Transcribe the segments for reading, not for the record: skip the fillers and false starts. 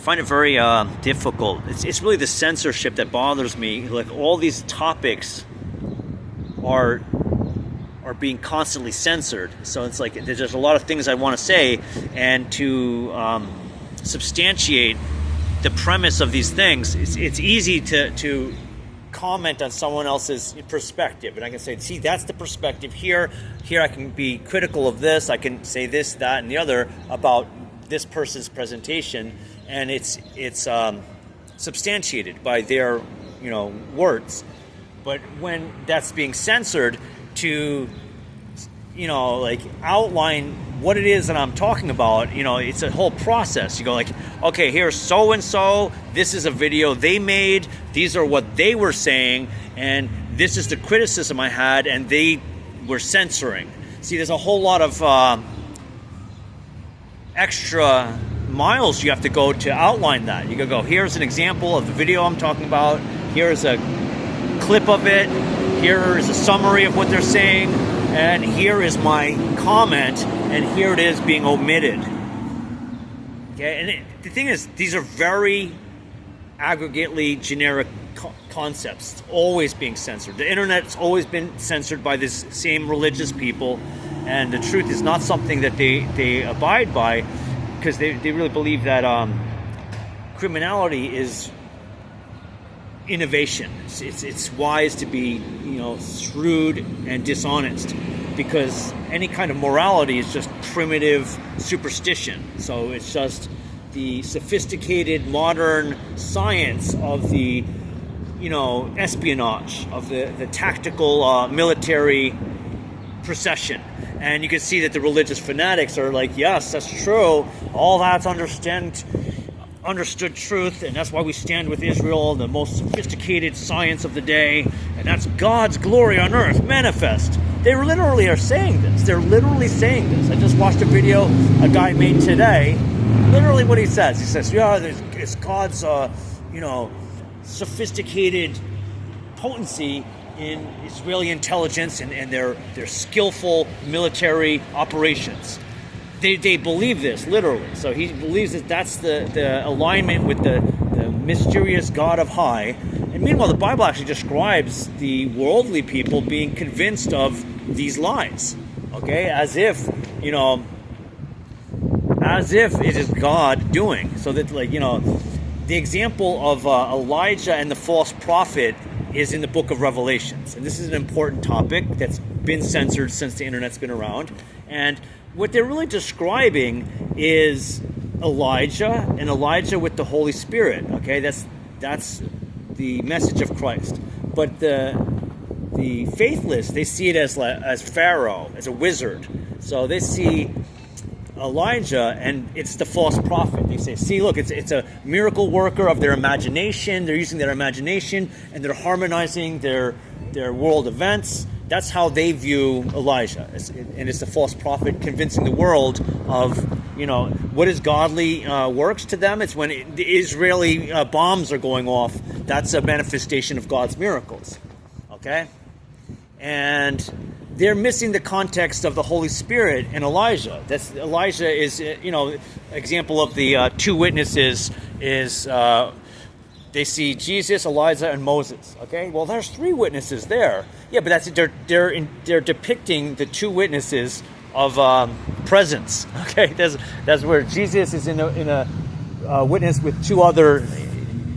find it very difficult. It's really the censorship that bothers me. Like, all these topics are being constantly censored. So it's like there's a lot of things I want to say, and to substantiate the premise of these things, it's easy to comment on someone else's perspective, and I can say, see, that's the perspective here. I can be critical of this. I can say this, that, and the other about this person's presentation, and it's substantiated by their words. But when that's being censored, to like outline what it is that I'm talking about, it's a whole process. You go like, okay, here's so and so, this is a video they made, these are what they were saying, and this is the criticism I had, and they were censoring. See, there's a whole lot of extra miles you have to go to outline that. You go, here's an example of the video I'm talking about, here's a clip of it, here is a summary of what they're saying, and here is my comment, and here it is being omitted. Okay, and the thing is, these are very aggregately generic concepts. It's always being censored. The internet's always been censored by this same religious people, and the truth is not something that they abide by, because they really believe that criminality is innovation. It's wise to be shrewd and dishonest, because any kind of morality is just primitive superstition. So it's just the sophisticated modern science of the espionage, of the tactical military procession. And you can see that the religious fanatics are like, yes, that's true, all that's understood truth, and that's why we stand with Israel, the most sophisticated science of the day, and that's God's glory on earth manifest. They literally are saying this. They're literally saying this. I just watched a video a guy made today. Literally what he says. He says, yeah, it's God's sophisticated potency in Israeli intelligence and their skillful military operations. They believe this, literally. So he believes that that's the alignment with the mysterious God of high. And meanwhile, the Bible actually describes the worldly people being convinced of these lies. Okay? As if it is God doing. So that, the example of Elijah and the false prophet is in the book of Revelations. And this is an important topic that's been censored since the internet's been around. And what they're really describing is Elijah, and Elijah with the Holy Spirit. Okay, that's the message of Christ. But the faithless, they see it as Pharaoh, as a wizard. So they see Elijah, and it's the false prophet. They say, see, look, it's a miracle worker of their imagination. They're using their imagination, and they're harmonizing their world events. That's how they view Elijah. And it's the false prophet convincing the world of, what is godly works to them. It's when the Israeli bombs are going off. That's a manifestation of God's miracles. Okay? And they're missing the context of the Holy Spirit and Elijah. Elijah is, example of the two witnesses is they see Jesus, Elijah, and Moses. Okay, well, there's three witnesses there. Yeah, but they're depicting the two witnesses of presence. Okay, that's where Jesus is in a witness with two other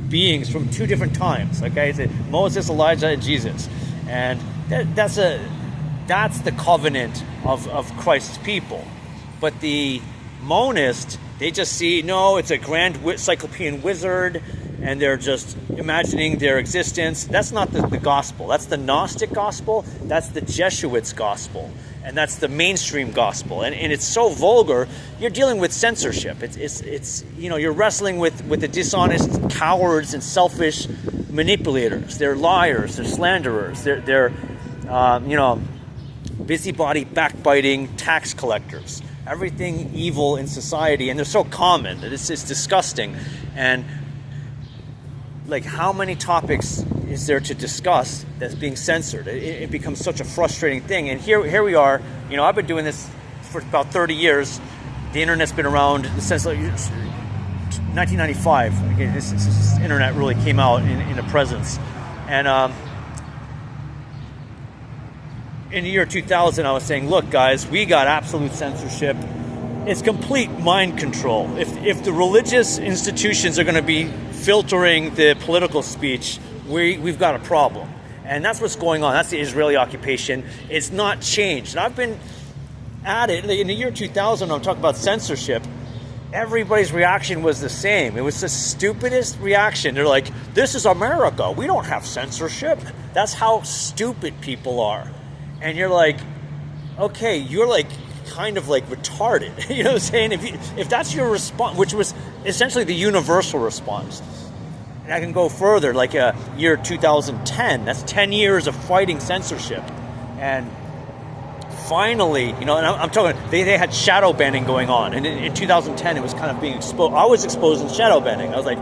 beings from two different times. Okay, it's Moses, Elijah, and Jesus, and that's the covenant of Christ's people. But the monist, they just see, no, it's a grand cyclopean wizard, and they're just imagining their existence. That's not the gospel. That's the Gnostic gospel. That's the Jesuits gospel. And that's the mainstream gospel. And it's so vulgar. You're dealing with censorship. It's you're wrestling with the dishonest cowards and selfish manipulators. They're liars. They're slanderers. They're busybody, backbiting tax collectors. Everything evil in society, and they're so common that it's disgusting. And how many topics is there to discuss that's being censored? It becomes such a frustrating thing. And here we are. I've been doing this for about 30 years. The internet's been around since 1995. Again, this internet really came out in a presence, and in the year 2000, I was saying, look, guys, we got absolute censorship. It's complete mind control. If the religious institutions are going to be filtering the political speech, we've got a problem. And that's what's going on. That's the Israeli occupation. It's not changed. And I've been at it. In the year 2000, I'm talking about censorship, everybody's reaction was the same. It was the stupidest reaction. They're like, this is America. We don't have censorship. That's how stupid people are. And you're like, okay, you're like kind of like retarded. You know what I'm saying? If that's your response, which was essentially the universal response. And I can go further, like year 2010, that's 10 years of fighting censorship. And finally, and I'm talking, they had shadow banning going on. And in 2010, it was kind of being exposed. I was exposed in shadow banning. I was like,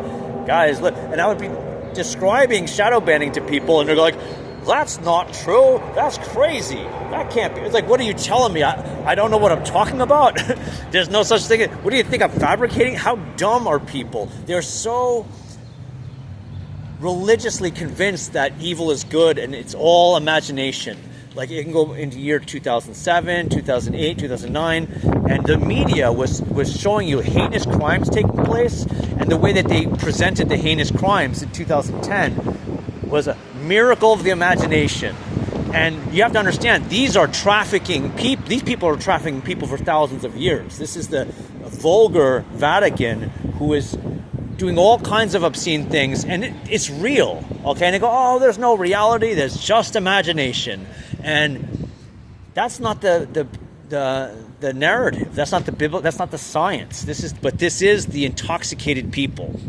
guys, look. And I would be describing shadow banning to people, and they're like, that's not true. That's crazy. That can't be. It's like, what are you telling me? I don't know what I'm talking about. There's no such thing. What do you think I'm fabricating? How dumb are people? They're so religiously convinced that evil is good and it's all imagination. Like, it can go into year 2007, 2008, 2009, and the media was showing you heinous crimes taking place, and the way that they presented the heinous crimes in 2010 was a miracle of the imagination. And you have to understand, these are trafficking people. These people are trafficking people for thousands of years. This is the vulgar Vatican who is doing all kinds of obscene things, and it's real, okay? And they go, oh, there's no reality, there's just imagination. And that's not the narrative. That's not the Bible. That's not the science. This is the intoxicated people.